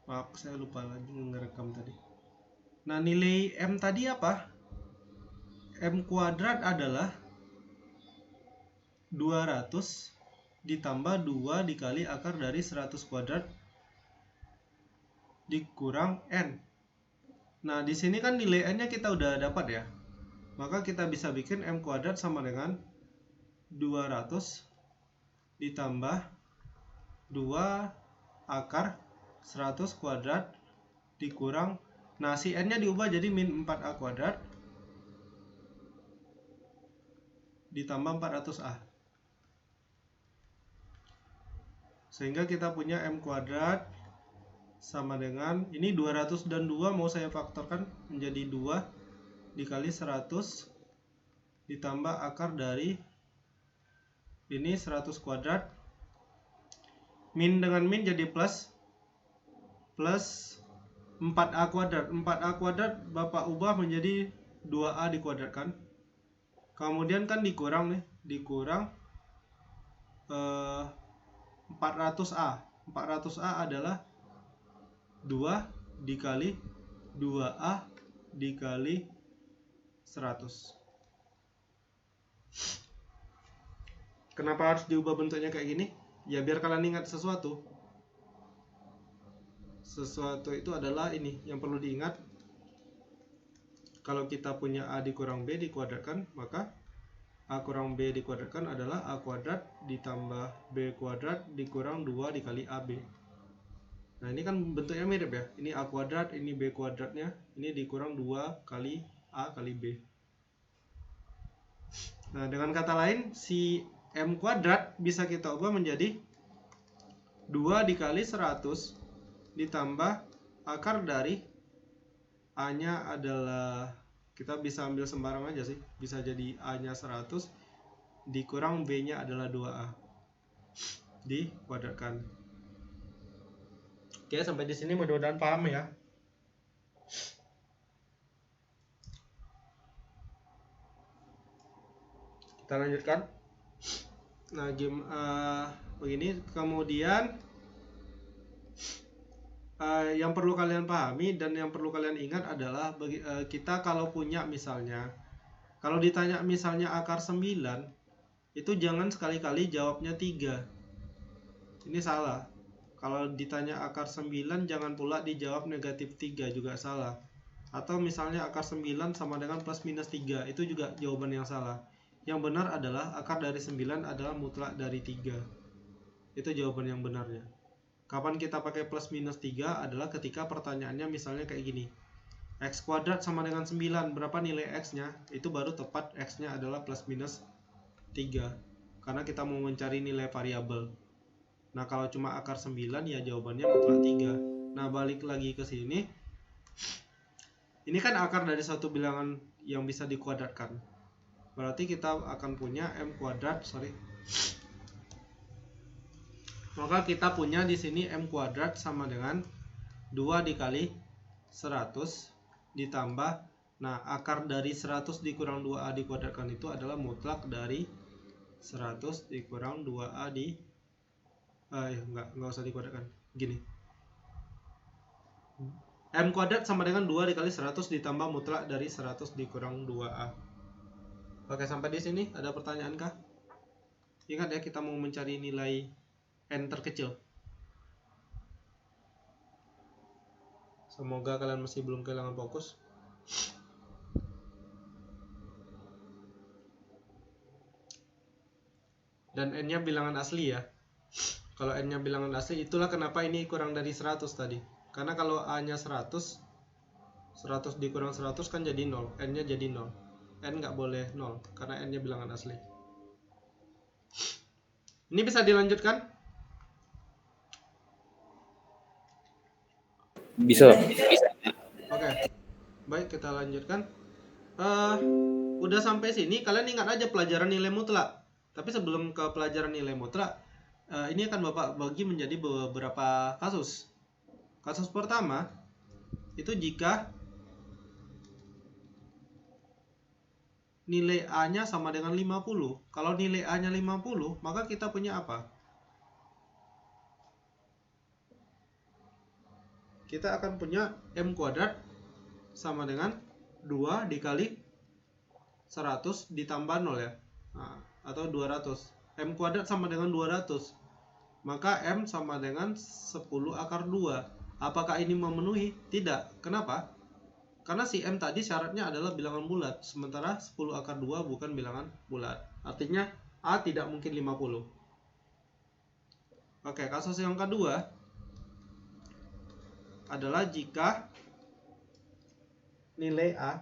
Maaf, saya lupa lagi ngerekam tadi. Nah, nilai M tadi apa? M kuadrat adalah 200 ditambah 2 dikali akar dari 100 kuadrat dikurang N. Nah, di sini kan nilai N-nya kita udah dapat ya. Maka kita bisa bikin M kuadrat sama dengan 200 ditambah 2 akar 100 kuadrat dikurang. Nah, si N-nya diubah jadi min 4A kuadrat ditambah 400A. Sehingga kita punya M kuadrat sama dengan, ini 200 dan 2 mau saya faktorkan menjadi 2 dikali 100 ditambah akar dari ini 100 kuadrat. Min dengan min jadi plus 4A kuadrat. 4A kuadrat Bapak ubah menjadi 2A dikuadratkan. Kemudian kan dikurang nih, dikurang 400A. 400A adalah 2 dikali 2A dikali 100. Kenapa harus diubah bentuknya kayak gini? Ya biar kalian ingat sesuatu. Sesuatu itu adalah ini yang perlu diingat. Kalau kita punya A dikurang B dikuadratkan, maka A kurang B dikuadratkan adalah A kuadrat ditambah B kuadrat dikurang 2 dikali AB. Nah, ini kan bentuknya mirip ya. Ini A kuadrat, ini B kuadratnya. Ini dikurang 2 kali A kali B. Nah, dengan kata lain, si M kuadrat bisa kita ubah menjadi 2 dikali 100 ditambah akar dari A-nya adalah, kita bisa ambil sembarang aja sih, bisa jadi A-nya 100 dikurang B-nya adalah 2A dikuadratkan. Oke, sampai di sini mudah-mudahan paham ya. Kita lanjutkan. Nah, begini. Kemudian yang perlu kalian pahami dan yang perlu kalian ingat adalah kita kalau punya misalnya, kalau ditanya misalnya akar 9, itu jangan sekali-kali jawabnya 3. Ini salah. Kalau ditanya akar 9 jangan pula dijawab negatif 3, juga salah. Atau misalnya akar 9 sama dengan plus minus 3, itu juga jawaban yang salah. Yang benar adalah akar dari 9 adalah mutlak dari 3. Itu jawaban yang benarnya. Kapan kita pakai plus minus 3 adalah ketika pertanyaannya misalnya kayak gini. X kuadrat sama dengan 9, berapa nilai X-nya? Itu baru tepat X-nya adalah plus minus 3. Karena kita mau mencari nilai variabel. Nah, kalau cuma akar 9 ya jawabannya mutlak 3. Nah, balik lagi ke sini. Ini kan akar dari suatu bilangan yang bisa dikuadratkan. Berarti kita akan punya M kuadrat, Maka kita punya di sini M kuadrat sama dengan 2 dikali 100 ditambah, nah akar dari 100 dikurang 2A dikuadratkan itu adalah mutlak dari 100 dikurang 2A enggak usah dikuadratkan. Gini. M kuadrat sama dengan 2 dikali 100 ditambah mutlak dari 100 dikurang 2A. Oke, sampai di sini ada pertanyaan kah? Ingat ya, kita mau mencari nilai N terkecil. Semoga kalian masih belum kehilangan fokus. Dan N-nya bilangan asli ya. Kalau N-nya bilangan asli, itulah kenapa ini kurang dari 100 tadi. Karena kalau A-nya 100 dikurang 100 kan jadi 0. N-nya jadi 0. N nggak boleh 0, karena N-nya bilangan asli. Ini bisa dilanjutkan? Bisa. Oke. Baik, kita lanjutkan. Udah sampai sini, kalian ingat aja pelajaran nilai mutlak. Tapi sebelum ke pelajaran nilai mutlak, ini akan Bapak bagi menjadi beberapa kasus. Kasus pertama, itu jika nilai A-nya sama dengan 50. Kalau nilai A-nya 50, maka kita punya apa? kita akan punya M kuadrat sama dengan 2 dikali 100 ditambah 0 ya. Nah, atau 200. M kuadrat sama dengan 200. Maka M sama dengan 10 akar 2. Apakah ini memenuhi? Tidak. Kenapa? Karena si M tadi syaratnya adalah bilangan bulat, sementara 10 akar 2 bukan bilangan bulat. Artinya A tidak mungkin 50. Oke, kasus yang kedua adalah jika nilai A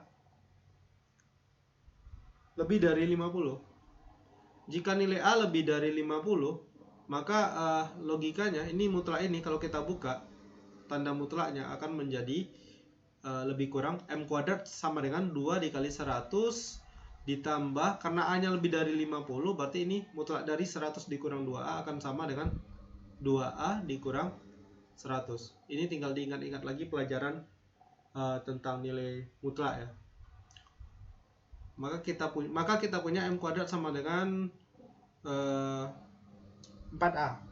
lebih dari 50. Jika nilai A lebih dari 50, maka logikanya ini mutlak ini kalau kita buka, tanda mutlaknya akan menjadi lebih kurang M kuadrat sama dengan 2 dikali 100 ditambah, karena A nya lebih dari 50 berarti ini mutlak dari 100 dikurang 2A akan sama dengan 2A dikurang 100. Ini tinggal diingat-ingat lagi pelajaran tentang nilai mutlak ya. Maka kita punya M kuadrat sama dengan 4A.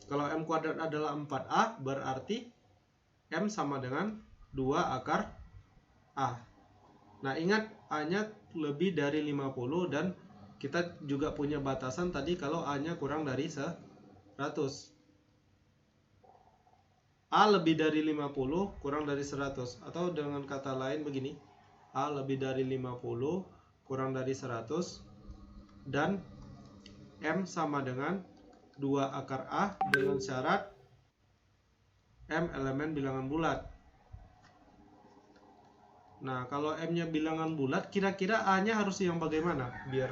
Kalau M kuadrat adalah 4A, berarti M sama dengan 2 akar A. Nah, ingat A-nya lebih dari 50 dan kita juga punya batasan tadi kalau A-nya kurang dari 100. A lebih dari 50 kurang dari 100, atau dengan kata lain begini, A lebih dari 50 kurang dari 100 dan M sama dengan 2 akar A dengan syarat M elemen bilangan bulat. Nah, kalau M-nya bilangan bulat, kira-kira A-nya harus yang bagaimana biar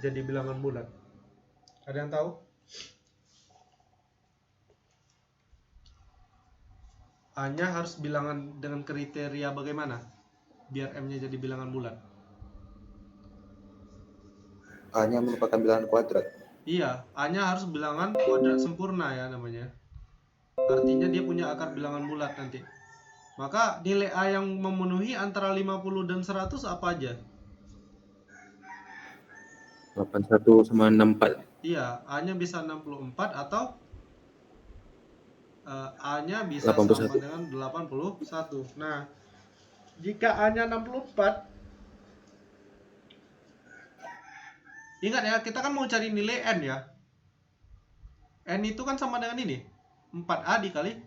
jadi bilangan bulat? Ada yang tahu? A-nya harus bilangan dengan kriteria bagaimana biar M-nya jadi bilangan bulat? A-nya merupakan bilangan kuadrat. Iya, A-nya harus bilangan kuadrat sempurna ya namanya. Artinya dia punya akar bilangan bulat nanti. Maka nilai A yang memenuhi antara 50 dan 100 apa aja? 81 sama 64. Iya, A-nya bisa 64 atau A-nya bisa 81. sama dengan 81. Nah, jika A-nya 64, ingat ya, kita kan mau cari nilai N ya. N itu kan sama dengan ini, 4A dikali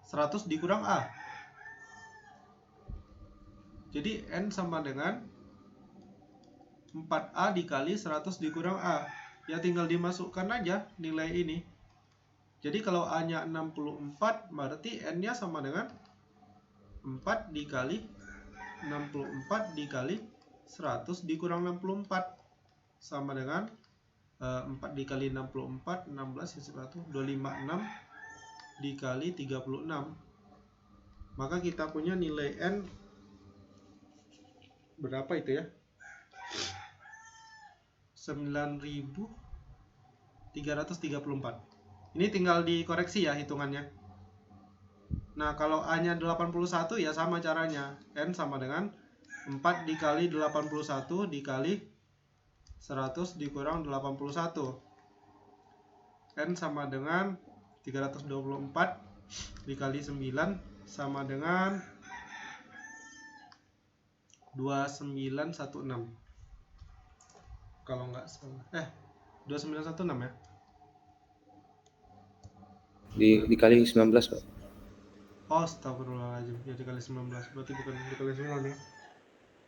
100 dikurang A. Jadi N sama dengan 4A dikali 100 dikurang A. Ya tinggal dimasukkan aja nilai ini. Jadi kalau A-nya 64, berarti N-nya sama dengan 4 dikali 64 dikali 100 dikurang 64. Sama dengan 4 dikali 64, 16 isi 1, 256 dikali 36. Maka kita punya nilai N berapa itu ya? 9.334. Ini tinggal dikoreksi ya hitungannya. Nah, kalau A-nya 81 ya sama caranya. N sama dengan 4 dikali 81 dikali 100 dikurang 81. N sama dengan 324 dikali 9 sama dengan 2916. Kalau nggak salah. 2916 ya. Dikali 19, Pak. Oh, astagfirullahaladzim. Ya dikali 19. Berarti bukan dikali 9 ya.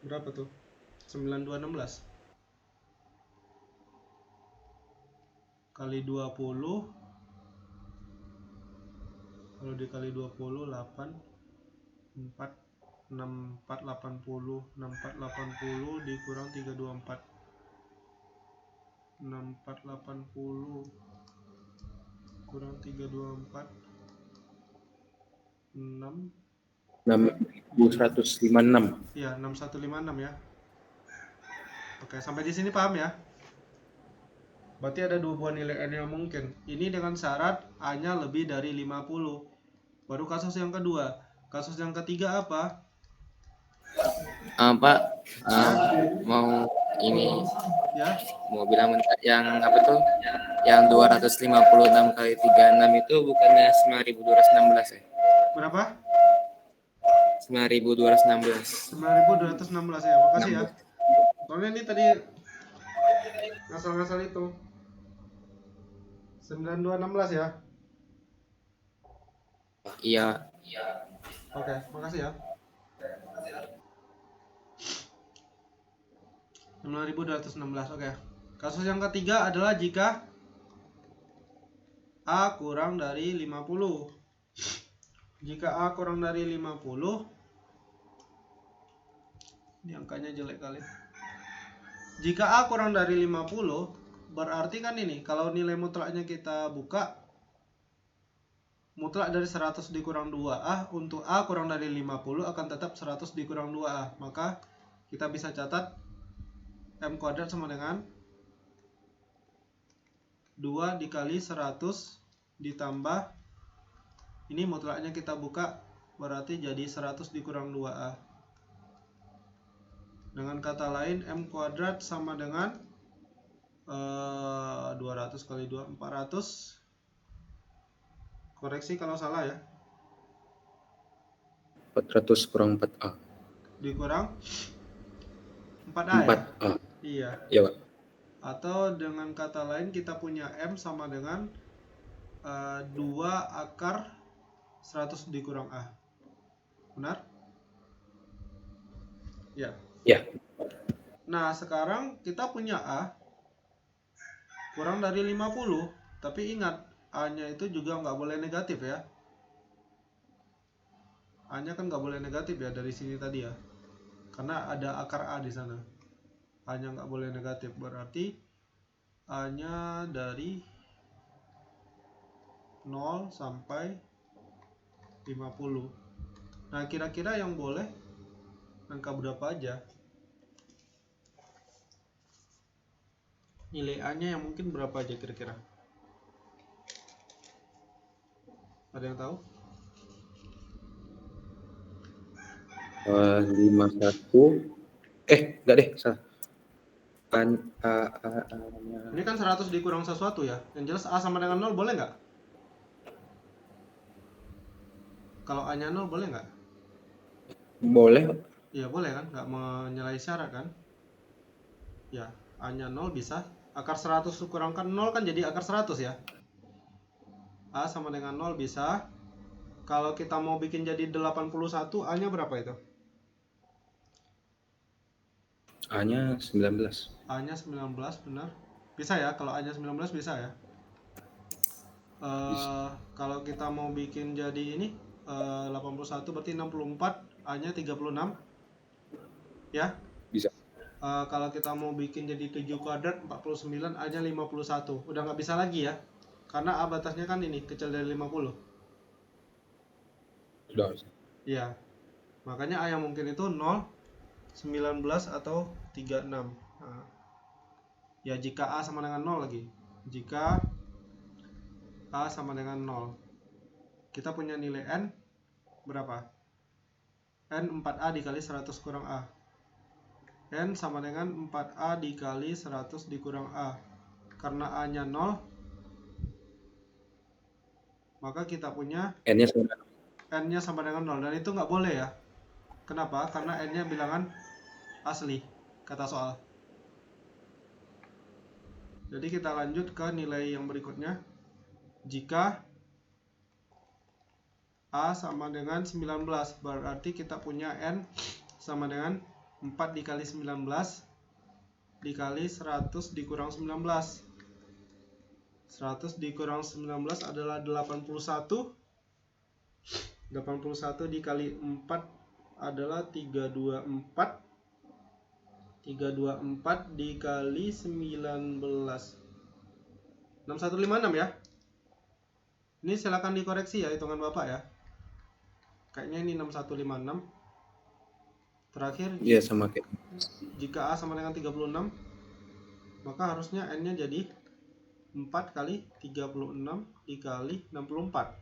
Berapa tuh? 9216 kali 20. Kalau dikali 20 8 4 6480 6480 dikurang 324. 6480 kurang 324 6 6156. ya 6156 ya. Oke, sampai di sini paham ya? Berarti ada dua buah nilai N yang mungkin. Ini dengan syarat A-nya lebih dari 50. Baru kasus yang kedua. Kasus yang ketiga apa? Pak, mau ini Ya, mau bilang yang apa tuh? Yang 256 kali 36 itu bukannya 9.216 ya? berapa? 9.216. 9.216 ya. Makasih ya. Nyambung. Soalnya ini tadi ngasal-ngasal itu. 9216 ya. Iya. Oke, makasih ya. 9216. Oke. Kasus yang ketiga adalah jika A kurang dari 50. Jika A kurang dari 50, ini angkanya jelek kali. Jika A kurang dari 50, berarti kan ini, kalau nilai mutlaknya kita buka, mutlak dari 100 dikurang 2A, untuk A kurang dari 50 akan tetap 100 dikurang 2A. Maka kita bisa catat M kuadrat sama dengan 2 dikali 100 ditambah, ini mutlaknya kita buka, berarti jadi 100 dikurang 2A. Dengan kata lain, M kuadrat sama dengan 200 kali 2, 400. Koreksi kalau salah ya. 400 kurang 4A. Dikurang 4A ya? 4A. Iya. Ya, Pak. Atau dengan kata lain kita punya M sama dengan 2 akar 100 dikurang A. Benar? Ya. Ya. Nah, sekarang kita punya A kurang dari 50. Tapi ingat, A-nya itu juga nggak boleh negatif ya. A-nya kan nggak boleh negatif ya dari sini tadi ya. Karena ada akar A di sana. A-nya nggak boleh negatif. Berarti A-nya dari 0 sampai 50. Nah, kira-kira yang boleh angka berapa aja? Nilai A-nya yang mungkin berapa aja kira-kira? Ada yang tahu? 51. Enggak deh, salah. Ini kan 100 dikurang sesuatu ya. Yang jelas A sama dengan 0 boleh nggak? Kalau A-nya 0 boleh nggak? Boleh, Pak. Iya boleh kan, nggak menyalahi syarat kan? Ya, A-nya 0 bisa. Akar 100 kurangkan 0 kan jadi akar 100 ya. A sama dengan 0 bisa. Kalau kita mau bikin jadi 81, A-nya berapa itu? A-nya 19. A-nya 19, benar. Bisa ya, kalau A-nya 19 bisa ya. Kalau kita mau bikin jadi ini 81 berarti 64, A-nya 36. Ya. Bisa. Kalau kita mau bikin jadi 7 kuadrat 49, A-nya 51. Udah nggak bisa lagi ya. Karena A batasnya kan ini kecil dari 50. Sudah bisa. Iya. Makanya A yang mungkin itu 0, 19 atau 36. Nah, ya jika A sama dengan 0 lagi. Jika A sama dengan 0. Kita punya nilai N berapa? N 4A dikali 100 kurang A. N sama dengan 4A dikali 100 dikurang A. Karena A-nya 0, maka kita punya N-nya sama. N-nya sama dengan 0. Dan itu nggak boleh ya. Kenapa? Karena N-nya bilangan asli, kata soal. Jadi kita lanjut ke nilai yang berikutnya. Jika A sama dengan 19, berarti kita punya N sama dengan 4 dikali 19 dikali 100 dikurang 19. 100 dikurang 19 adalah 81. 81 dikali 4 adalah 324. 324 dikali 19. 6156 ya. Ini silakan dikoreksi ya hitungan Bapak ya. Kayaknya ini 6156. Terakhir, Iya, sama kayak. jika A sama dengan 36, maka harusnya N-nya jadi 4 kali 36 dikali 64.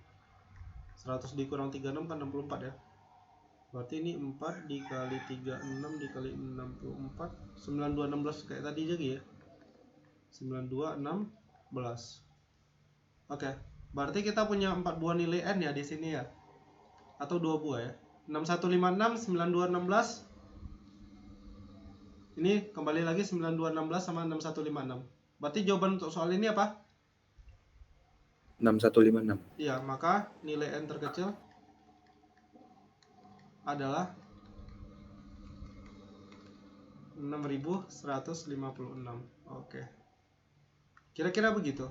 100 dikurang 36 kan 64 ya. Berarti ini 4 dikali 36 dikali 64, 9216 kayak tadi lagi ya. 9216. Oke, berarti kita punya 4 buah nilai n ya di sini ya. Atau 2 buah ya. 6156, 9216. Ini kembali lagi 9216 sama 6156. Berarti jawaban untuk soal ini apa? 6156. Iya, maka nilai n terkecil adalah 6156. Oke. Kira-kira begitu.